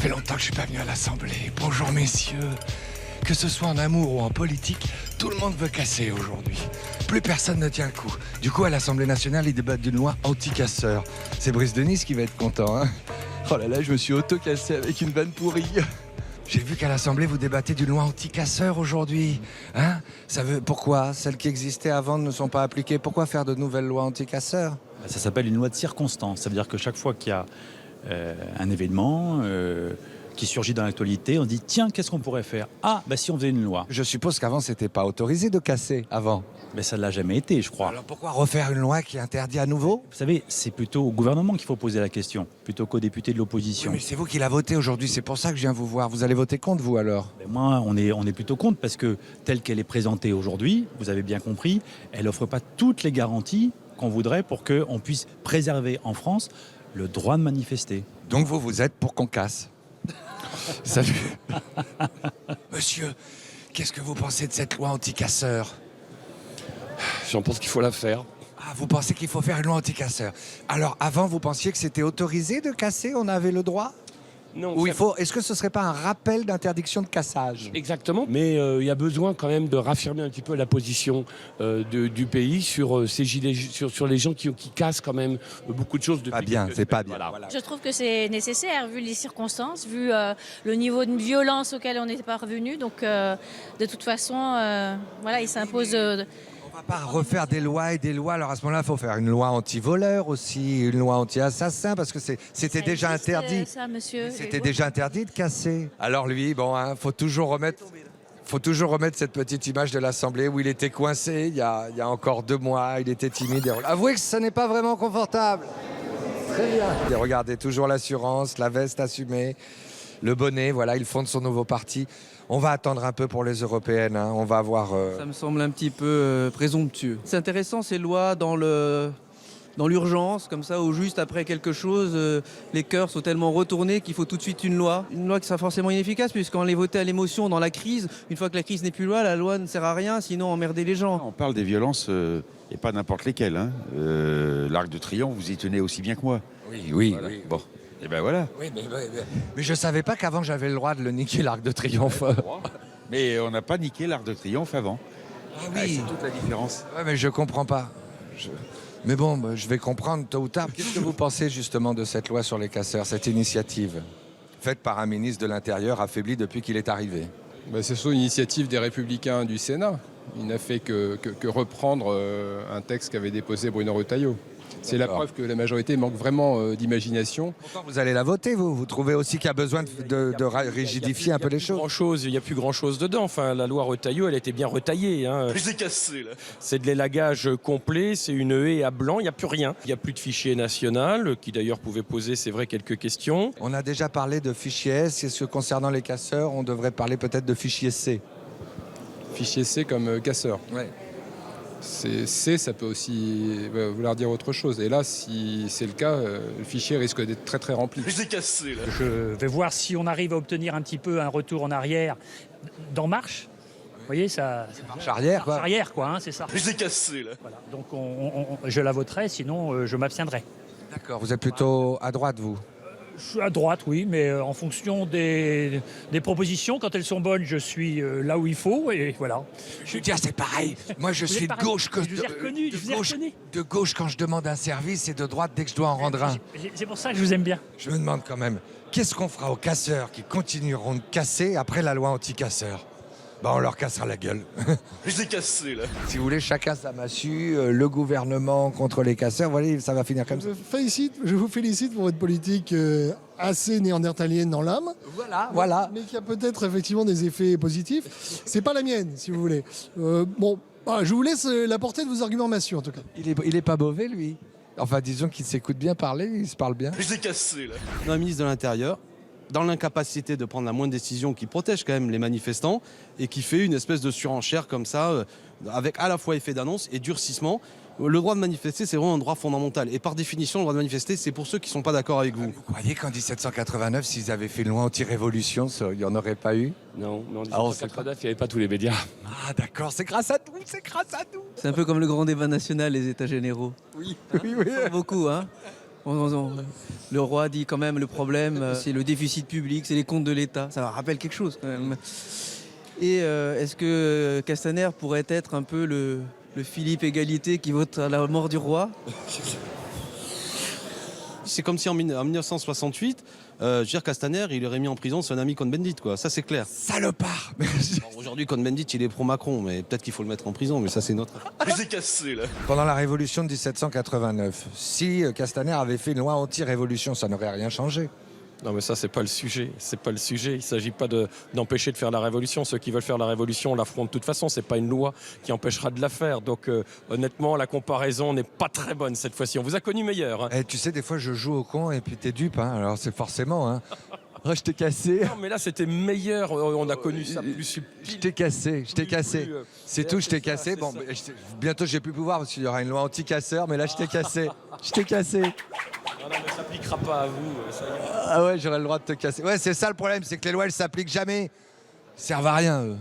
fait longtemps que je suis pas venu à l'Assemblée. Bonjour messieurs. Que ce soit en amour ou en politique, tout le monde veut casser aujourd'hui. Plus personne ne tient le coup. Du coup, à l'Assemblée nationale, ils débattent d'une loi anti-casseurs. C'est Brice de Nice qui va être content, hein. Oh là là, je me suis auto-cassé avec une vanne pourrie. J'ai vu qu'à l'Assemblée, vous débattez d'une loi anti-casseurs aujourd'hui. Hein? Ça veut... Pourquoi? Celles qui existaient avant ne sont pas appliquées. Pourquoi faire de nouvelles lois anti-casseurs? Ça s'appelle une loi de circonstance. Ça veut dire que chaque fois qu'il y a un événement qui surgit dans l'actualité, on dit tiens, qu'est-ce qu'on pourrait faire? Ah, bah si on faisait une loi. Je suppose qu'avant, c'était pas autorisé de casser, avant. Mais ça ne l'a jamais été, je crois. Alors pourquoi refaire une loi qui interdit à nouveau? Vous savez, c'est plutôt au gouvernement qu'il faut poser la question, plutôt qu'aux députés de l'opposition. Oui, mais c'est vous qui l'a voté aujourd'hui, c'est pour ça que je viens vous voir. Vous allez voter contre, vous, alors? Mais moi, on est plutôt contre parce que telle qu'elle est présentée aujourd'hui, vous avez bien compris, elle n'offre pas toutes les garanties qu'on voudrait pour qu'on puisse préserver en France le droit de manifester. Donc vous êtes pour qu'on casse? Salut. Monsieur, qu'est-ce que vous pensez de cette loi anti-casseurs? J'en pense qu'il faut la faire. Ah, vous pensez qu'il faut faire une loi anti-casseurs. Alors, avant, vous pensiez que c'était autorisé de casser? On avait le droit? Non, Ou il faut... Est-ce que ce serait pas un rappel d'interdiction de cassage? Exactement, mais il y a besoin quand même de raffirmer un petit peu la position du pays sur ces gilets, sur les gens qui cassent quand même beaucoup de choses. Pas bien, c'est pas bien. Voilà. Je trouve que c'est nécessaire vu les circonstances, vu le niveau de violence auquel on est parvenu. Donc, de toute façon, voilà, il s'impose. On va pas refaire des lois et des lois. Alors à ce moment-là, il faut faire une loi anti-voleur aussi, une loi anti-assassin, parce que c'était déjà existe, interdit. ça, monsieur. C'était déjà interdit de casser. Alors lui, bon, hein, faut toujours remettre cette petite image de l'Assemblée où il était coincé il y a encore 2 mois, il était timide. Avouez que ça n'est pas vraiment confortable. Très bien. Et regardez, toujours l'assurance, la veste assumée, le bonnet, voilà, il fonde son nouveau parti. On va attendre un peu pour les européennes, hein. On va avoir... Ça me semble un petit peu présomptueux. C'est intéressant ces lois dans l'urgence, comme ça, ou juste après quelque chose, les cœurs sont tellement retournés qu'il faut tout de suite une loi. Une loi qui sera forcément inefficace, puisqu'on les votait à l'émotion dans la crise. Une fois que la crise n'est plus là, la loi ne sert à rien, sinon emmerder les gens. On parle des violences et pas n'importe lesquelles, hein. L'Arc de Triomphe, vous y tenez aussi bien que moi. Oui, Voilà. oui. Bon, et ben voilà. Oui, mais je savais pas qu'avant j'avais le droit de le niquer, l'Arc de Triomphe. Mais on n'a pas niqué l'Arc de Triomphe avant. Ah C'est toute la différence. Ouais, mais je comprends pas. Mais bon, bah, je vais comprendre tôt ou tard. Qu'est-ce que vous pensez justement de cette loi sur les casseurs, cette initiative faite par un ministre de l'Intérieur affaibli depuis qu'il est arrivé? C'est surtout une initiative des Républicains du Sénat. Il n'a fait que reprendre un texte qu'avait déposé Bruno Retailleau. C'est la preuve que la majorité manque vraiment d'imagination. Pourtant, vous allez la voter, vous? Vous trouvez aussi qu'il y a besoin de rigidifier un peu les choses? Il n'y a plus grand-chose dedans. Enfin, la loi Retailleau, elle était bien retaillée. Hein. Je l'ai cassé, là. C'est de l'élagage complet, c'est une haie à blanc, il n'y a plus rien. Il n'y a plus de fichier national, qui d'ailleurs pouvait poser, c'est vrai, quelques questions. On a déjà parlé de fichier S. Est-ce que concernant les casseurs, on devrait parler peut-être de fichier C? Fichier C comme casseur. Ouais. C, ça peut aussi vouloir dire autre chose. Et là, si c'est le cas, le fichier risque d'être très très rempli. Je l'ai cassé, là. Je vais voir si on arrive à obtenir un petit peu un retour en arrière d'En Marche. Vous voyez, ça Marche arrière, quoi. marche arrière, quoi, hein, c'est ça. Je l'ai cassé, là. Voilà. Donc je la voterai, sinon je m'abstiendrai. D'accord, vous êtes plutôt à droite, vous? Je suis à droite, oui, mais en fonction des propositions, quand elles sont bonnes, je suis là où il faut, et voilà. Je veux dire, c'est pareil. Moi, je Vous suis êtes de pareil. gauche Je vous ai reconnu, je vous ai reconnu. de gauche quand je demande un service et de droite dès que je dois en rendre un. C'est pour ça que je vous aime bien. Je me demande quand même, qu'est-ce qu'on fera aux casseurs qui continueront de casser après la loi anti-casseurs? On leur cassera la gueule. Je l'ai cassé, là. Si vous voulez, chacun sa massue, le gouvernement contre les casseurs, voilà, ça va finir comme ça. Je vous félicite pour votre politique assez néandertalienne dans l'âme. Voilà. Mais qui a peut-être effectivement des effets positifs. C'est pas la mienne, si vous voulez. Je vous laisse la portée de vos arguments massue, en tout cas. Il est pas mauvais, lui. Enfin, disons qu'il s'écoute bien parler, il se parle bien. Je l'ai cassé, là. Un ministre de l'Intérieur, dans l'incapacité de prendre la moindre décision qui protège quand même les manifestants et qui fait une espèce de surenchère comme ça, avec à la fois effet d'annonce et durcissement. Le droit de manifester, c'est vraiment un droit fondamental. Et par définition, le droit de manifester, c'est pour ceux qui ne sont pas d'accord avec vous. Vous croyez qu'en 1789, s'ils avaient fait une loi anti-révolution, il n'y en aurait pas eu? Non, mais en 1989, il n'y avait pas tous les médias. Ah d'accord, c'est grâce à nous, c'est grâce à nous. C'est un peu comme le grand débat national, les États généraux. Oui. Pas beaucoup, hein. Le roi dit quand même le problème, c'est le déficit public, c'est les comptes de l'État. Ça rappelle quelque chose quand même. Et est-ce que Castaner pourrait être un peu le Philippe Égalité qui vote à la mort du roi? C'est comme si en 1968, Castaner, il aurait mis en prison son ami Cohn-Bendit, quoi. Ça, c'est clair. Salopard. Aujourd'hui, Cohn-Bendit, il est pro-Macron, mais peut-être qu'il faut le mettre en prison, mais ça, c'est notre affaire. Je les ai cassés, là. Pendant la révolution de 1789, si Castaner avait fait une loi anti-révolution, ça n'aurait rien changé. Non mais ça c'est pas le sujet, c'est pas le sujet. Il s'agit pas d'empêcher de faire la révolution. Ceux qui veulent faire la révolution l'affrontent de toute façon. C'est pas une loi qui empêchera de la faire. Donc honnêtement la comparaison n'est pas très bonne cette fois-ci. On vous a connu meilleur. Hein. Et tu sais des fois je joue au con et puis t'es dupe. Hein. Alors c'est forcément. Hein. Oh, je t'ai cassé. Non mais là c'était meilleur. On a connu ça plus subtil. Je t'ai cassé. C'est tout. Je t'ai cassé. Bon bientôt je vais plus pouvoir parce qu'il y aura une loi anti-casseur. Mais là je t'ai cassé. Je t'ai cassé. Non, ça s'appliquera pas à vous. Ça y est. Ah ouais, j'aurais le droit de te casser. Ouais, c'est ça le problème, c'est que les lois, elles s'appliquent jamais. Elles servent à rien, eux.